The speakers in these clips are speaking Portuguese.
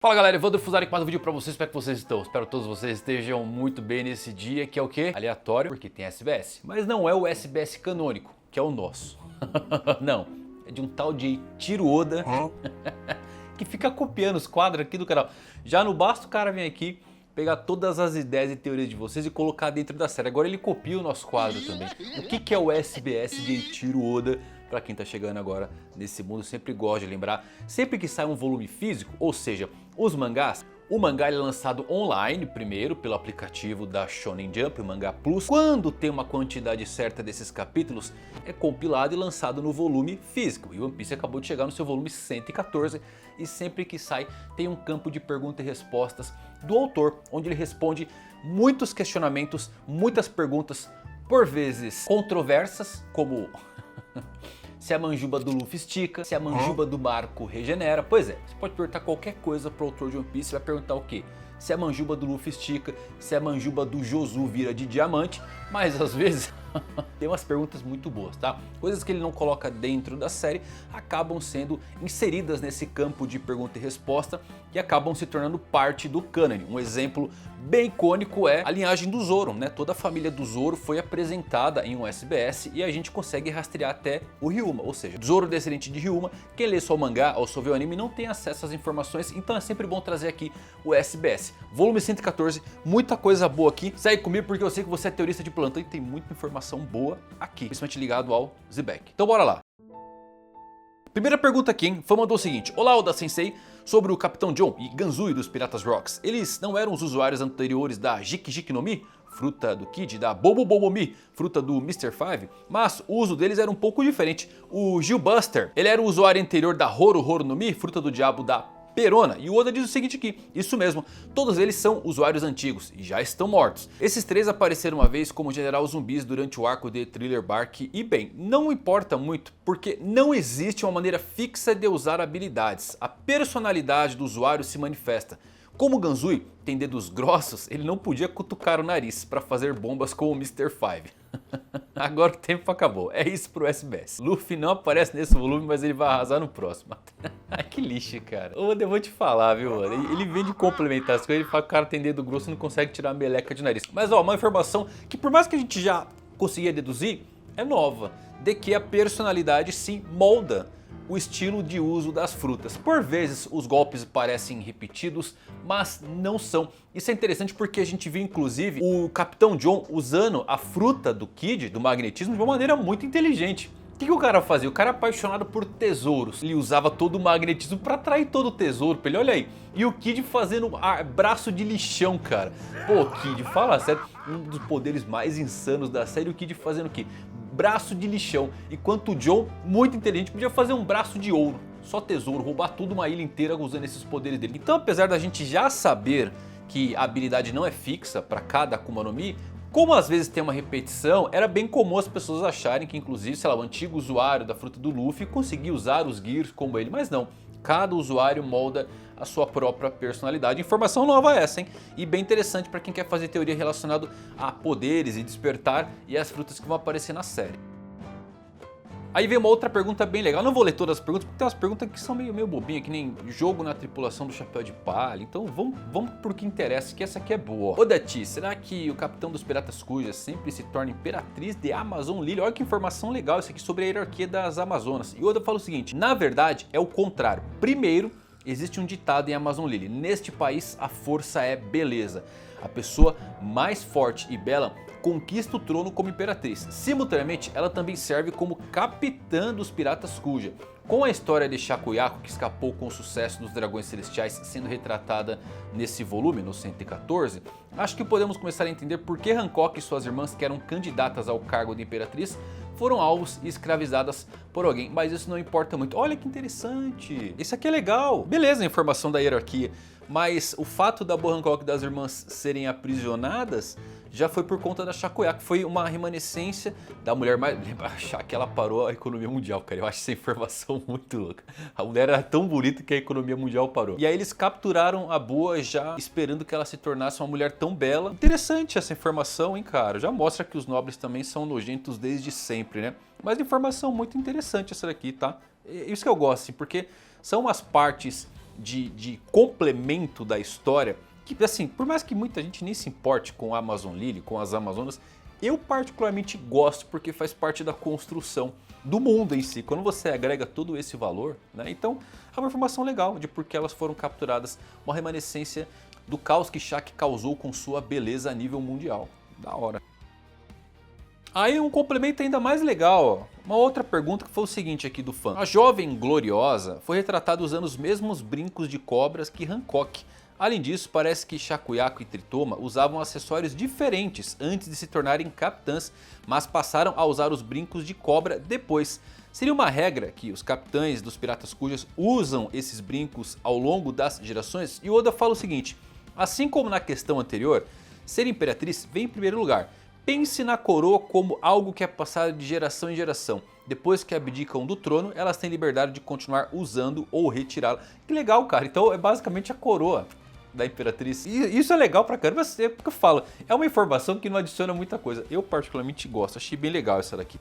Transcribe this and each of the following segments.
Fala galera, Evandro Fusari com mais um vídeo pra vocês, espero que vocês estão. Espero que todos vocês estejam muito bem nesse dia, que é o quê? Aleatório, porque tem SBS. Mas não é o SBS canônico, que é o nosso. Não, é de um tal de Eiichiro Oda, que fica copiando os quadros aqui do canal. Já não basta o cara vir aqui, pegar todas as ideias e teorias de vocês e colocar dentro da série. Agora ele copia o nosso quadro também. O que é o SBS de Eiichiro Oda? Pra quem tá chegando agora nesse mundo, sempre gosto de lembrar, sempre que sai um volume físico, ou seja, os mangás, o mangá é lançado online primeiro pelo aplicativo da Shonen Jump, o Mangá Plus. Quando tem uma quantidade certa desses capítulos, é compilado e lançado no volume físico. E One Piece acabou de chegar no seu volume 114 e sempre que sai tem um campo de perguntas e respostas do autor, onde ele responde muitos questionamentos, muitas perguntas, por vezes controversas, como se a manjuba do Luffy estica, se a manjuba do Marco regenera. Pois é, você pode perguntar qualquer coisa pro autor de One Piece, vai perguntar o quê? Se a manjuba do Luffy estica, se a manjuba do Josu vira de diamante, mas às vezes tem umas perguntas muito boas, tá? Coisas que ele não coloca dentro da série acabam sendo inseridas nesse campo de pergunta e resposta e acabam se tornando parte do cânone. Um exemplo bem icônico é a linhagem do Zoro, né? Toda a família do Zoro foi apresentada em um SBS e a gente consegue rastrear até o Ryuma, ou seja, Zoro descendente de Ryuma. Quem lê só o mangá ou só vê o anime não tem acesso às informações, então é sempre bom trazer aqui o SBS. Volume 114, muita coisa boa aqui. Segue comigo porque eu sei que você é teorista de plantão e tem muita informação boa aqui, principalmente ligado ao Zebek. Então bora lá. Primeira pergunta aqui, hein? Fã mandou o seguinte: olá Oda Sensei, sobre o Capitão John e Ganzui dos Piratas Rocks. Eles não eram os usuários anteriores da Jiki Jiki no Mi, fruta do Kid, da Bobo Bobo Mi, fruta do Mr. Five, mas o uso deles era um pouco diferente. O Gilbuster, ele era o usuário anterior da Horo Horo no Mi, fruta do diabo da Perona. E o Oda diz o seguinte aqui: isso mesmo, todos eles são usuários antigos e já estão mortos. Esses três apareceram uma vez como general zumbis durante o arco de Thriller Bark e bem, não importa muito porque não existe uma maneira fixa de usar habilidades. A personalidade do usuário se manifesta. Como o Ganzui tem dedos grossos, ele não podia cutucar o nariz para fazer bombas com o Mr. Five. Agora o tempo acabou, é isso pro SBS. Luffy não aparece nesse volume, mas ele vai arrasar no próximo. Que lixo, cara. Ô, eu vou te falar, viu, mano? Ele vem de complementar as coisas, ele fala que o cara tem dedo grosso e não consegue tirar a meleca de nariz. Mas ó, uma informação que por mais que a gente já conseguia deduzir, é nova. De que a personalidade se molda o estilo de uso das frutas. Por vezes os golpes parecem repetidos, mas não são. Isso é interessante porque a gente viu inclusive o Capitão John usando a fruta do Kid, do magnetismo, de uma maneira muito inteligente. O que o cara fazia? O cara é apaixonado por tesouros. Ele usava todo o magnetismo para atrair todo o tesouro pra ele, olha aí. E o Kid fazendo braço de lixão, cara. Pô, Kid, fala sério, um dos poderes mais insanos da série, o Kid fazendo o quê? Braço de lixão, enquanto o John, muito inteligente, podia fazer um braço de ouro, só tesouro, roubar tudo uma ilha inteira usando esses poderes dele. Então apesar da gente já saber que a habilidade não é fixa para cada Akuma no Mi, como às vezes tem uma repetição, era bem comum as pessoas acharem que inclusive, sei lá, o antigo usuário da fruta do Luffy conseguia usar os Gears como ele, mas não. Cada usuário molda a sua própria personalidade. Informação nova essa, hein? E bem interessante para quem quer fazer teoria relacionada a poderes e despertar e as frutas que vão aparecer na série. Aí vem uma outra pergunta bem legal. Eu não vou ler todas as perguntas porque tem umas perguntas que são meio bobinhas, que nem jogo na tripulação do Chapéu de Palha. Então vamos pro que interessa, que essa aqui é boa. Odati, será que o capitão dos Piratas Cujas sempre se torna imperatriz de Amazon Lily? Olha que informação legal isso aqui sobre a hierarquia das Amazonas. E Oda fala o seguinte: na verdade é o contrário. Primeiro, existe um ditado em Amazon Lily: neste país a força é beleza. A pessoa mais forte e bela conquista o trono como imperatriz. Simultaneamente, ela também serve como capitã dos Piratas Kuja. Com a história de Shakuyaku, que escapou com o sucesso dos Dragões Celestiais, sendo retratada nesse volume, no 114, acho que podemos começar a entender por que Hancock e suas irmãs, que eram candidatas ao cargo de imperatriz, foram alvos e escravizadas por alguém. Mas isso não importa muito. Olha que interessante. Isso aqui é legal. Beleza a informação da hierarquia. Mas o fato da Boa Hancock e das irmãs serem aprisionadas já foi por conta da Shakuyaku. Foi uma remanescência da mulher mais... Lembra achar que ela parou a economia mundial, cara. Eu acho essa informação muito louca. A mulher era tão bonita que a economia mundial parou. E aí eles capturaram a Boa já esperando que ela se tornasse uma mulher tão bela. Interessante essa informação, hein, cara. Já mostra que os nobres também são nojentos desde sempre, né? Mas informação muito interessante essa daqui, tá? Isso que eu gosto, assim, porque são umas partes de complemento da história, que assim, por mais que muita gente nem se importe com a Amazon Lily, com as Amazonas, eu particularmente gosto porque faz parte da construção do mundo em si. Quando você agrega todo esse valor, né, então é uma informação legal de por que elas foram capturadas, uma remanescência do caos que Shaq causou com sua beleza a nível mundial. Da hora. Aí um complemento ainda mais legal, ó. Uma outra pergunta que foi o seguinte aqui do fã. A jovem gloriosa foi retratada usando os mesmos brincos de cobras que Hancock. Além disso, parece que Shakuyaku e Tritoma usavam acessórios diferentes antes de se tornarem capitãs, mas passaram a usar os brincos de cobra depois. Seria uma regra que os capitães dos Piratas Cujas usam esses brincos ao longo das gerações? E Oda fala o seguinte: assim como na questão anterior, ser imperatriz vem em primeiro lugar. Pense na coroa como algo que é passado de geração em geração. Depois que abdicam do trono, elas têm liberdade de continuar usando ou retirá-la. Que legal, cara. Então é basicamente a coroa da imperatriz. E isso é legal pra caramba, é porque eu falo. É uma informação que não adiciona muita coisa. Eu particularmente gosto, achei bem legal essa daqui.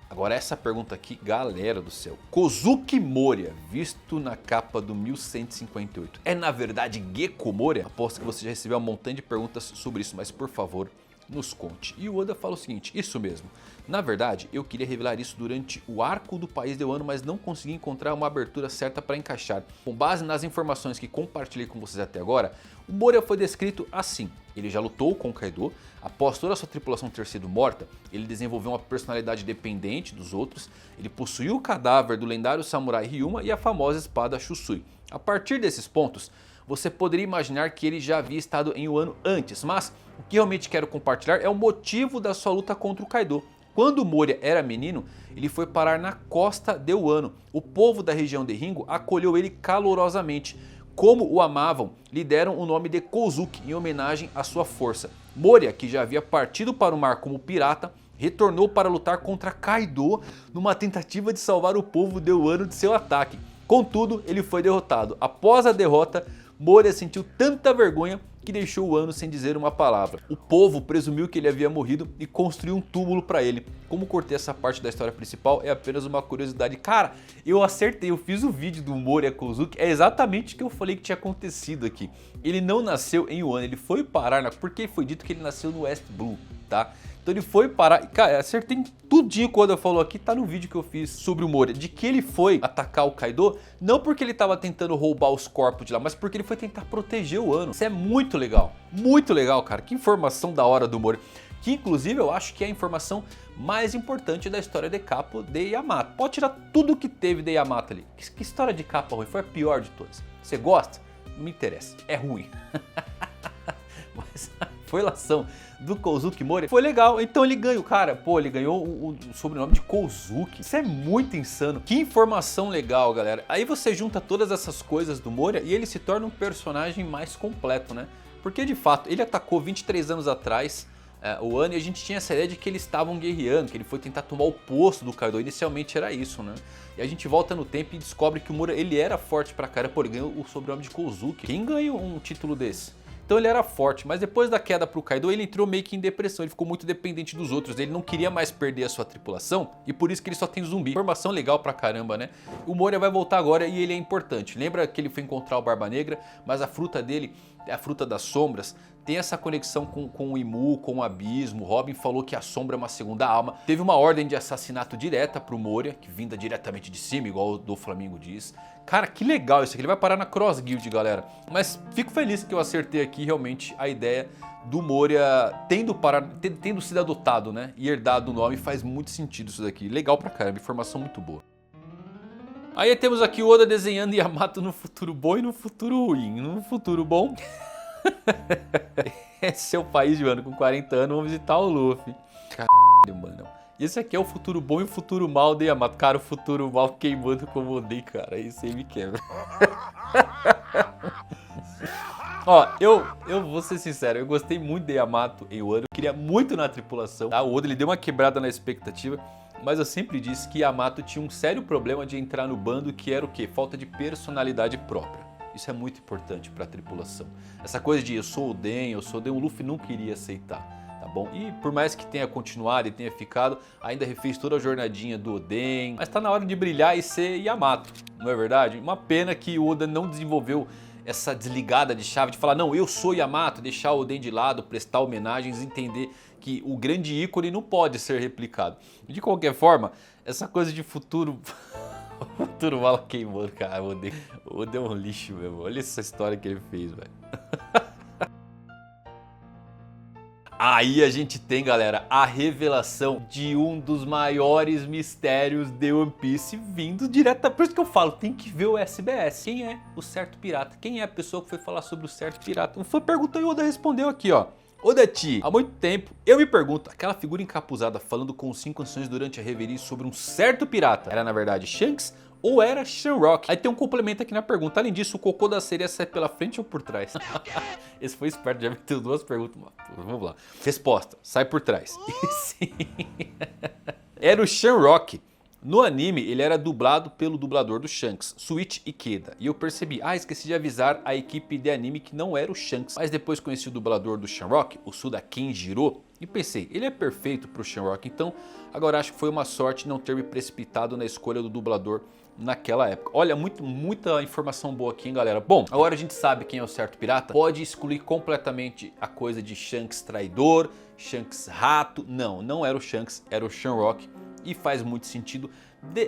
Agora essa pergunta aqui, galera do céu. Kozuki Moria, visto na capa do 1158. É na verdade Gekko Moria? Aposto que você já recebeu uma montanha de perguntas sobre isso, mas por favor, nos conte. E o Oda fala o seguinte: isso mesmo. Na verdade, eu queria revelar isso durante o arco do País de Wano, mas não consegui encontrar uma abertura certa para encaixar. Com base nas informações que compartilhei com vocês até agora, o Moria foi descrito assim. Ele já lutou com o Kaido, após toda a sua tripulação ter sido morta, ele desenvolveu uma personalidade dependente dos outros, ele possuiu o cadáver do lendário samurai Ryuma e a famosa espada Shusui. A partir desses pontos, você poderia imaginar que ele já havia estado em Wano antes, mas o que realmente quero compartilhar é o motivo da sua luta contra o Kaido. Quando o Moria era menino, ele foi parar na costa de Wano. O povo da região de Ringo acolheu ele calorosamente. Como o amavam, lhe deram o nome de Kozuki em homenagem à sua força. Moria, que já havia partido para o mar como pirata, retornou para lutar contra Kaido numa tentativa de salvar o povo de Wano de seu ataque. Contudo, ele foi derrotado. Após a derrota, Moria sentiu tanta vergonha que deixou Wano sem dizer uma palavra. O povo presumiu que ele havia morrido e construiu um túmulo para ele. Como cortei essa parte da história principal, é apenas uma curiosidade. Cara, eu acertei, eu fiz o vídeo do Moria Kozuki, é exatamente o que eu falei que tinha acontecido aqui. Ele não nasceu em Wano, ele foi parar, porque foi dito que ele nasceu no West Blue, tá? Então ele foi parar, cara, acertei tudinho quando eu falo aqui, tá no vídeo que eu fiz sobre o Moria, de que ele foi atacar o Kaido, não porque ele tava tentando roubar os corpos de lá, mas porque ele foi tentar proteger o Wano. Isso é muito legal, cara, que informação da hora do Moria, que inclusive eu acho que é a informação mais importante da história de Capo de Yamato. Pode tirar tudo que teve de Yamato ali, que história de capa ruim, foi a pior de todas. Você gosta? Não me interessa, é ruim. Mas a forlação do Kozuki Moria foi legal, então ele ganhou, cara, pô, ele ganhou o sobrenome de Kozuki, isso é muito insano, que informação legal, galera. Aí você junta todas essas coisas do Moria e ele se torna um personagem mais completo, né, porque de fato ele atacou 23 anos atrás o Wano e a gente tinha essa ideia de que eles estavam guerreando, que ele foi tentar tomar o posto do Kaido, inicialmente era isso, né, e a gente volta no tempo e descobre que o Moria, ele era forte pra cara, pô, ele ganhou o sobrenome de Kozuki. Quem ganha um título desse? Então ele era forte, mas depois da queda pro Kaido ele entrou meio que em depressão, ele ficou muito dependente dos outros, ele não queria mais perder a sua tripulação e por isso que ele só tem zumbi. Informação legal pra caramba, né? O Moria vai voltar agora e ele é importante. Lembra que ele foi encontrar o Barba Negra, mas a fruta dele é a fruta das sombras, tem essa conexão com o Imu, com o Abismo. Robin falou que a sombra é uma segunda alma. Teve uma ordem de assassinato direta pro Moria, que vinda diretamente de cima, igual o do Flamengo diz. Cara, que legal isso aqui, ele vai parar na Cross Guild, galera. Mas fico feliz que eu acertei aqui realmente a ideia do Moria tendo sido adotado, né? E herdado o nome, faz muito sentido isso daqui. Legal pra caramba, informação muito boa. Aí temos aqui o Oda desenhando Yamato no futuro bom e no futuro ruim. No futuro bom, esse é o país de Wano, com 40 anos, vamos visitar o Luffy. Caralho, mano. Esse aqui é o futuro bom e o futuro mal de Yamato. Cara, o futuro mal queimando como odeio, cara. Isso aí me quebra. Ó, eu vou ser sincero, eu gostei muito de Yamato em Wano. Eu queria muito na tripulação, tá? O Oda ele deu uma quebrada na expectativa. Mas eu sempre disse que Yamato tinha um sério problema de entrar no bando, que era o quê? Falta de personalidade própria. Isso é muito importante para a tripulação. Essa coisa de eu sou o Den, o Luffy nunca iria aceitar. Tá? bom? E por mais que tenha continuado e tenha ficado, ainda refez toda a jornadinha do Oden. Mas tá na hora de brilhar e ser Yamato, não é verdade? Uma pena que o Oda não desenvolveu essa desligada de chave de falar, não, eu sou Yamato, deixar o Oden de lado, prestar homenagens, entender que o grande ícone não pode ser replicado. De qualquer forma, essa coisa de futuro... O futuro mal queimou, cara. O Oden é um lixo mesmo. Olha essa história que ele fez, velho. Aí a gente tem, galera, a revelação de um dos maiores mistérios de One Piece vindo direto. Por isso que eu falo, tem que ver o SBS. Quem é o certo pirata? Quem é a pessoa que foi falar sobre o certo pirata? Um fã perguntou e o Oda respondeu aqui, ó. Odachi, há muito tempo eu me pergunto, aquela figura encapuzada falando com os 5 anciões durante a reverie sobre um certo pirata, era na verdade Shanks ou era Shamrock? Aí tem um complemento aqui na pergunta, além disso o cocô da sereia sai pela frente ou por trás? Esse foi esperto, já meteu 2 perguntas, vamos lá. Resposta, sai por trás. Sim. Era o Shamrock. No anime, ele era dublado pelo dublador do Shanks, Suichi Ikeda. E eu percebi, esqueci de avisar a equipe de anime que não era o Shanks. Mas depois conheci o dublador do Shamrock, o Suda Kenjiro, e pensei, ele é perfeito pro Shamrock. Então, agora acho que foi uma sorte não ter me precipitado na escolha do dublador naquela época. Olha, muita informação boa aqui, hein, galera. Bom, agora a gente sabe quem é o certo pirata. Pode excluir completamente a coisa de Shanks traidor, Shanks rato. Não era o Shanks, era o Shamrock. E faz muito sentido.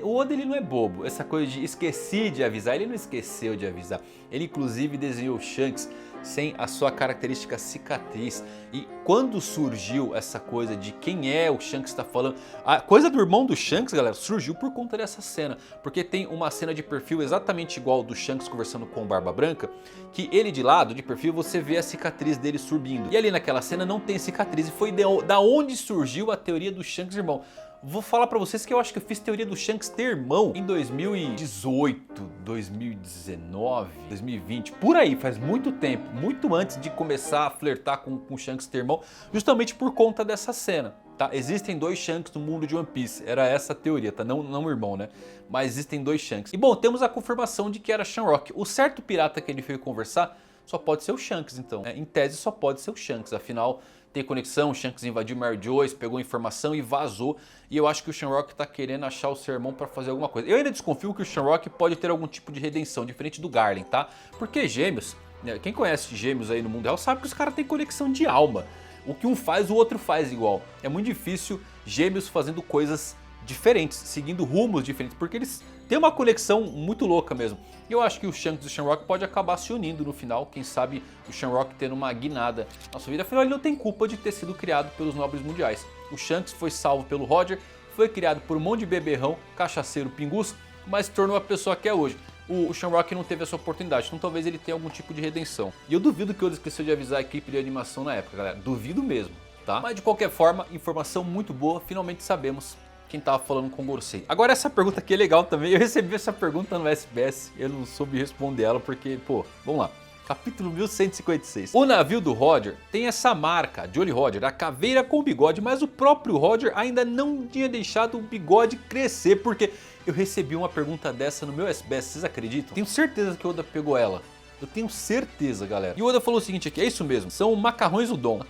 O Oda ele não é bobo. Essa coisa de esqueci de avisar, ele não esqueceu de avisar. Ele inclusive desenhou o Shanks sem a sua característica cicatriz. E quando surgiu essa coisa de quem é o Shanks está falando, a coisa do irmão do Shanks, galera, surgiu por conta dessa cena. Porque tem uma cena de perfil exatamente igual ao do Shanks conversando com o Barba Branca, que ele de lado, de perfil, você vê a cicatriz dele subindo. E ali naquela cena não tem cicatriz. E foi da onde surgiu a teoria do Shanks irmão. Vou falar pra vocês que eu acho que eu fiz teoria do Shanks ter irmão em 2018, 2019, 2020, por aí, faz muito tempo, muito antes de começar a flertar com o Shanks ter irmão, justamente por conta dessa cena, tá? Existem 2 Shanks no mundo de One Piece, era essa a teoria, tá? Não irmão, né? Mas existem 2 Shanks. E bom, temos a confirmação de que era Shamrock. O certo pirata que ele veio conversar só pode ser o Shanks, então. Em tese só pode ser o Shanks, afinal... tem conexão, o Shanks invadiu Mary Joyce, pegou informação e vazou. E eu acho que o Shamrock tá querendo achar o seu irmão pra fazer alguma coisa. Eu ainda desconfio que o Shamrock pode ter algum tipo de redenção, diferente do Garland, tá? Porque gêmeos, quem conhece gêmeos aí no mundo real sabe que os caras têm conexão de alma. O que um faz, o outro faz igual. É muito difícil gêmeos fazendo coisas diferentes, seguindo rumos diferentes, porque eles têm uma conexão muito louca mesmo. E eu acho que o Shanks e o Shamrock pode acabar se unindo no final, quem sabe o Shamrock tendo uma guinada na sua vida, afinal ele não tem culpa de ter sido criado pelos nobres mundiais. O Shanks foi salvo pelo Roger, foi criado por um monte de beberrão, cachaceiro, pinguço, mas se tornou a pessoa que é hoje. O Shamrock não teve essa oportunidade, então talvez ele tenha algum tipo de redenção. E eu duvido que o Oda esqueceu de avisar a equipe de animação na época, galera, duvido mesmo, tá? Mas de qualquer forma, informação muito boa, finalmente sabemos quem tava falando com o Gorosei. Agora essa pergunta aqui é legal também, eu recebi essa pergunta no SBS, eu não soube responder ela porque, pô, vamos lá. Capítulo 1156. O navio do Roger tem essa marca, Jolly Roger, a caveira com o bigode, mas o próprio Roger ainda não tinha deixado o bigode crescer, porque eu recebi uma pergunta dessa no meu SBS, vocês acreditam? Tenho certeza que o Oda pegou ela. Eu tenho certeza, galera. E o Oda falou o seguinte aqui, é isso mesmo, são macarrões udon.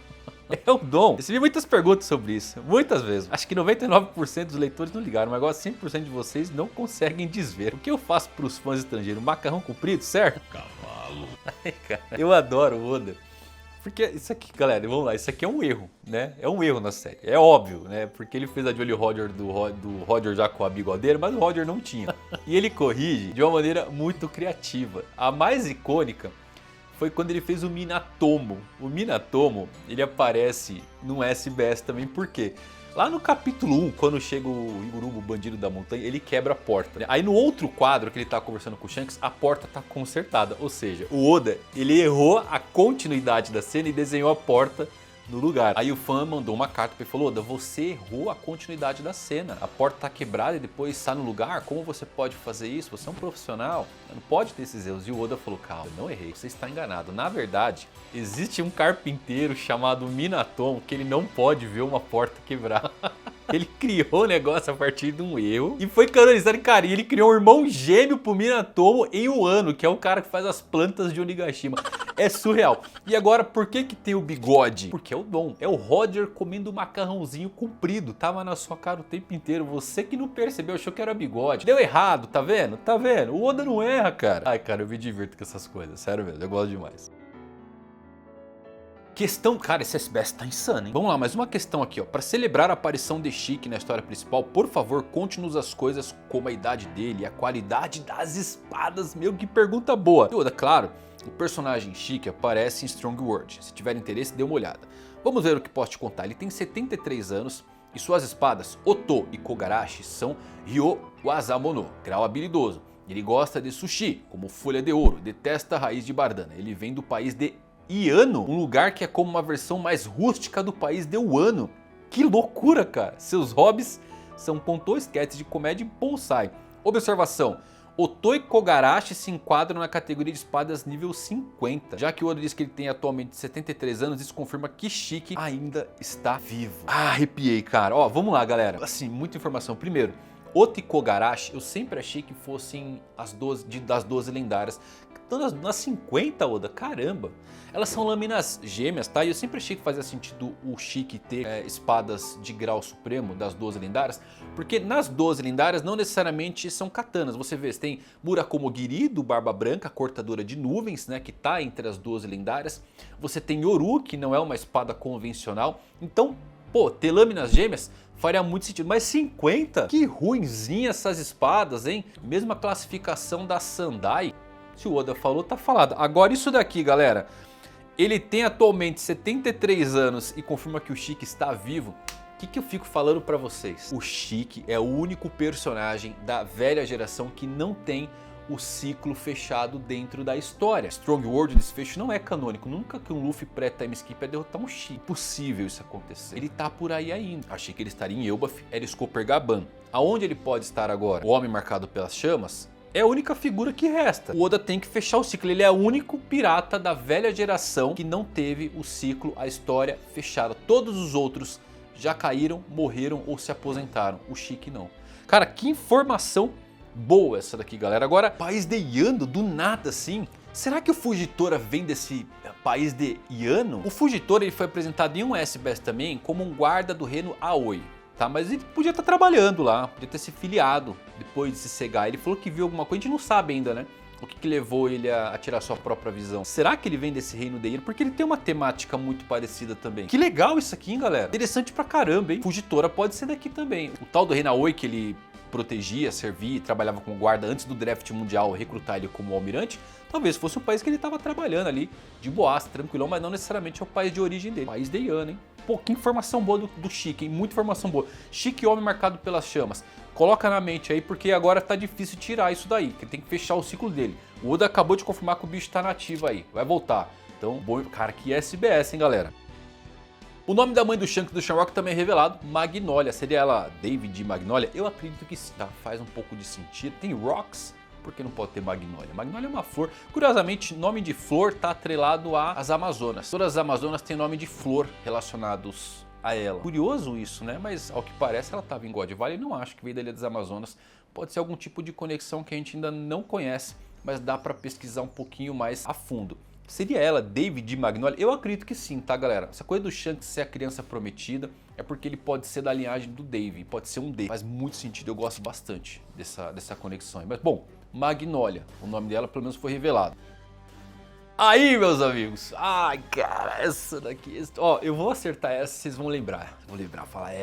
É o dom. Recebi muitas perguntas sobre isso, muitas vezes. Acho que 99% dos leitores não ligaram, mas agora 100% de vocês não conseguem desver. O que eu faço para os fãs estrangeiros? Macarrão comprido, certo? Cavalo. Ai, cara, eu adoro o Oda. Porque isso aqui, galera, vamos lá, isso aqui é um erro, né? É um erro na série, é óbvio, né? Porque ele fez a Jolly Roger do Roger já com a bigodeira, mas o Roger não tinha. E ele corrige de uma maneira muito criativa. A mais icônica foi quando ele fez o Minatomo. O Minatomo, ele aparece no SBS também, por quê? Lá no capítulo 1, quando chega o Igurubo, o bandido da montanha, ele quebra a porta, né? Aí no outro quadro que ele tá conversando com o Shanks, a porta tá consertada. Ou seja, o Oda, ele errou a continuidade da cena e desenhou a porta no lugar. Aí o fã mandou uma carta pra ele e falou: Oda, você errou a continuidade da cena. A porta tá quebrada e depois está no lugar. Como você pode fazer isso? Você é um profissional. Não pode ter esses erros. E o Oda falou: calma, eu não errei. Você está enganado. Na verdade, existe um carpinteiro chamado Minatomo que ele não pode ver uma porta quebrar. Ele criou o negócio a partir de um erro e foi canonizado em carinho. Ele criou um irmão gêmeo pro Minatomo em um ano, que é o cara que faz as plantas de Onigashima. É surreal. E agora, por que que tem o bigode? Porque é o Dom. É o Roger comendo um macarrãozinho comprido. Tava na sua cara o tempo inteiro. Você que não percebeu, achou que era bigode. Deu errado, tá vendo? Tá vendo? O Oda não erra, cara. Ai, cara, eu me divirto com essas coisas. Sério mesmo, eu gosto demais. Questão... Cara, esse SBS tá insano, hein? Vamos lá, mais uma questão aqui, ó. Pra celebrar a aparição de Shiki na história principal, por favor, conte-nos as coisas como a idade dele e a qualidade das espadas. Meu, que pergunta boa. Oda, claro, o personagem Shiki aparece em Strong World. Se tiver interesse, dê uma olhada. Vamos ver o que posso te contar. Ele tem 73 anos e suas espadas, Oto e Kogarashi, são Ryo Wazamono, grau habilidoso. Ele gosta de sushi, como folha de ouro, detesta a raiz de bardana. Ele vem do país de Iano, um lugar que é como uma versão mais rústica do país de Wano. Que loucura, cara. Seus hobbies são contou sketches de comédia e bonsai. Observação. Oto e Kogarashi se enquadram na categoria de espadas nível 50. Já que o Oda diz que ele tem atualmente 73 anos, isso confirma que Shiki ainda está vivo. Ah, arrepiei, cara. Ó, vamos lá, galera. Assim, muita informação. Primeiro, Oto e Kogarashi, eu sempre achei que fossem das 12 lendárias. Estão nas 50, Oda, caramba. Elas são lâminas gêmeas, tá? E eu sempre achei que fazia sentido o Shiki ter espadas de grau supremo das 12 lendárias. Porque nas 12 lendárias não necessariamente são katanas. Você vê, você tem Murakomogiri do Barba Branca, cortadora de nuvens, né? Que tá entre as 12 lendárias. Você tem Yoru, que não é uma espada convencional. Então, pô, ter lâminas gêmeas faria muito sentido. Mas 50? Que ruinzinha essas espadas, hein? Mesma classificação da Sandai. Se o Oda falou, tá falado. Agora isso daqui, galera. Ele tem atualmente 73 anos e confirma que o Shiki está vivo. O que eu fico falando pra vocês? O Shiki é o único personagem da velha geração que não tem o ciclo fechado dentro da história. Strong World, o desfecho não é canônico. Nunca que um Luffy pré-time skip é derrotar um Shiki. Impossível isso acontecer. Ele tá por aí ainda. Achei que ele estaria em Elbaf, Eriscoper Gaban. Aonde ele pode estar agora? O Homem Marcado pelas Chamas? É a única figura que resta. O Oda tem que fechar o ciclo. Ele é o único pirata da velha geração que não teve o ciclo, a história fechada. Todos os outros já caíram, morreram ou se aposentaram. O Shiki não. Cara, que informação boa essa daqui, galera. Agora, país de Yano, do nada assim. Será que o Fujitora vem desse país de Yano? O Fujitora ele foi apresentado em um SBS também como um guarda do reino Aoi. Tá, mas ele podia estar trabalhando lá, podia ter se filiado depois de se cegar. Ele falou que viu alguma coisa, a gente não sabe ainda, né? O que levou ele a tirar sua própria visão. Será que ele vem desse reino dele? Porque ele tem uma temática muito parecida também. Que legal isso aqui, hein, galera? Interessante pra caramba, hein? Fujitora pode ser daqui também. O tal do reino Aoi que ele protegia, servia e trabalhava como guarda antes do draft mundial recrutar ele como almirante, talvez fosse o país que ele estava trabalhando ali, de boas, tranquilão, mas não necessariamente é o país de origem dele. País de Yano, hein? Pô, que informação boa do Shiki, hein? Muita informação boa. Shiki, Homem Marcado pelas Chamas. Coloca na mente aí, porque agora tá difícil tirar isso daí, que tem que fechar o ciclo dele. O Oda acabou de confirmar que o bicho tá nativo aí, vai voltar. Então, bom, cara, que SBS, hein, galera? O nome da mãe do Shanks do Shamrock também é revelado, Magnolia. Seria ela David Magnolia? Eu acredito que sim, tá? Faz um pouco de sentido. Tem Rocks, por que não pode ter Magnolia? Magnolia é uma flor. Curiosamente, nome de flor tá atrelado às Amazonas. Todas as Amazonas têm nome de flor relacionados a ela. Curioso isso, né? Mas ao que parece ela estava em God Valley. Não acho que veio da Ilha das Amazonas. Pode ser algum tipo de conexão que a gente ainda não conhece, mas dá para pesquisar um pouquinho mais a fundo. Seria ela, David Magnolia? Eu acredito que sim, tá, galera? Essa coisa do Shanks ser a criança prometida é porque ele pode ser da linhagem do Dave, pode ser um D. Faz muito sentido, eu gosto bastante dessa conexão. Mas, bom, Magnolia, o nome dela pelo menos foi revelado. Aí, meus amigos, ai, cara, essa daqui, ó, eu vou acertar essa, vocês vão lembrar. Vou lembrar, falar,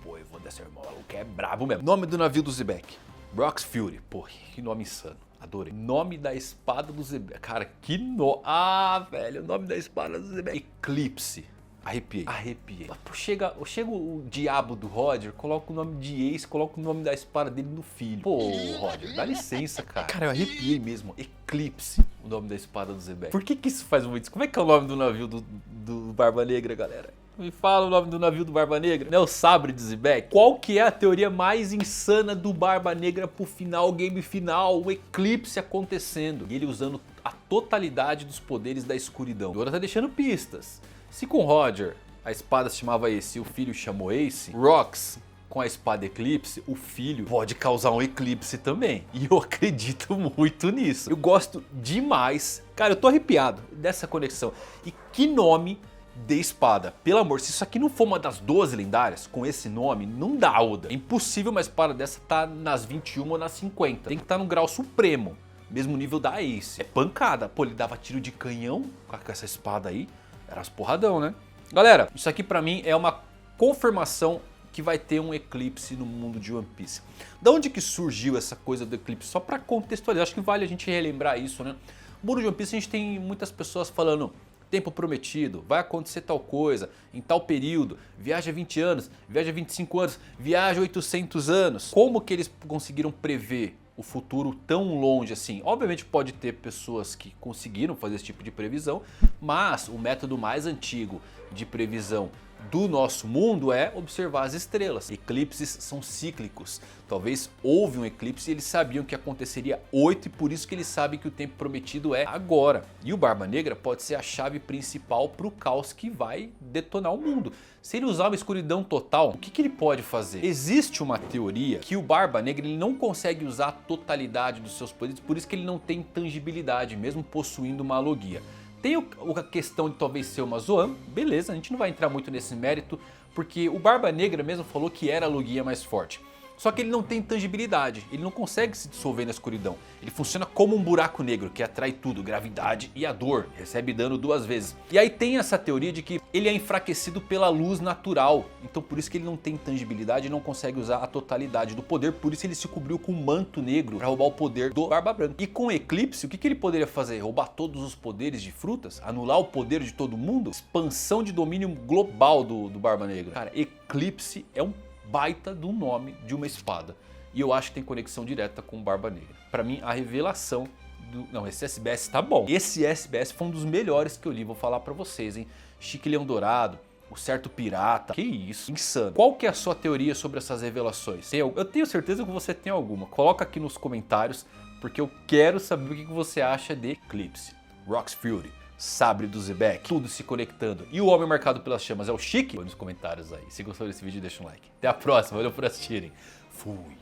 pô, eu vou descer, irmão, o que é brabo mesmo. Nome do navio do Zebek, Brock's Fury, pô, que nome insano. Adorei. Nome da espada do Zebek. Cara, que nome. Ah, velho, o nome da espada do Zebek. Eclipse. Arrepiei. Arrepiei. Chega o diabo do Roger, coloca o nome de Ace, coloca o nome da espada dele no filho. Pô, Roger, dá licença, cara. Cara, eu arrepiei mesmo. Eclipse, o nome da espada do Zebek. Por que isso faz muito isso? Como é que é o nome do navio do Barba Negra, galera? Me fala o nome do navio do Barba Negra. Não é o Sabre de Zebek? Qual que é a teoria mais insana do Barba Negra pro final, game final? O eclipse acontecendo. E ele usando a totalidade dos poderes da escuridão. Agora tá deixando pistas. Se com Roger a espada se chamava Ace e o filho chamou Ace, Rocks com a espada eclipse, o filho pode causar um eclipse também. E eu acredito muito nisso. Eu gosto demais, cara, eu tô arrepiado dessa conexão. E que nome de espada. Pelo amor, se isso aqui não for uma das 12 lendárias com esse nome, não dá, Oda. É impossível uma espada dessa tá nas 21 ou nas 50. Tem que estar no grau supremo. Mesmo nível da Ace. É pancada. Pô, ele dava tiro de canhão com essa espada aí. Era as porradão, né? Galera, isso aqui pra mim é uma confirmação que vai ter um eclipse no mundo de One Piece. Da onde que surgiu essa coisa do eclipse? Só pra contextualizar, acho que vale a gente relembrar isso, né? No mundo de One Piece a gente tem muitas pessoas falando tempo prometido, vai acontecer tal coisa, em tal período, viaja 20 anos, viaja 25 anos, viaja 800 anos. Como que eles conseguiram prever o futuro tão longe assim? Obviamente pode ter pessoas que conseguiram fazer esse tipo de previsão, mas o método mais antigo de previsão do nosso mundo é observar as estrelas. Eclipses são cíclicos. Talvez houve um eclipse e eles sabiam que aconteceria 8 e por isso que eles sabem que o tempo prometido é agora. E o Barba Negra pode ser a chave principal para o caos que vai detonar o mundo. Se ele usar uma escuridão total, o que ele pode fazer? Existe uma teoria que o Barba Negra ele não consegue usar a totalidade dos seus poderes, por isso que ele não tem tangibilidade, mesmo possuindo uma logia. Tem a questão de talvez ser uma Zoan, beleza, a gente não vai entrar muito nesse mérito, porque o Barba Negra mesmo falou que era a logia mais forte. Só que ele não tem tangibilidade, ele não consegue se dissolver na escuridão. Ele funciona como um buraco negro que atrai tudo, gravidade e a dor, recebe dano 2 vezes. E aí tem essa teoria de que ele é enfraquecido pela luz natural. Então por isso que ele não tem tangibilidade e não consegue usar a totalidade do poder. Por isso ele se cobriu com um manto negro para roubar o poder do Barba Branca. E com o eclipse, o que ele poderia fazer? Roubar todos os poderes de frutas? Anular o poder de todo mundo? Expansão de domínio global do Barba Negra. Cara, eclipse é um baita do nome de uma espada. E eu acho que tem conexão direta com Barba Negra. Pra mim, a revelação do... Não, esse SBS tá bom. Esse SBS foi um dos melhores que eu li, vou falar pra vocês, hein? Chique Leão Dourado, o Certo Pirata. Que isso, insano. Qual que é a sua teoria sobre essas revelações? Eu tenho certeza que você tem alguma. Coloca aqui nos comentários, porque eu quero saber o que você acha de Eclipse, Rock's Fury, Sabre do Zebek, tudo se conectando. E o homem marcado pelas chamas é o Chique? Põe nos comentários aí. Se gostou desse vídeo, deixa um like. Até a próxima, valeu por assistirem. Fui.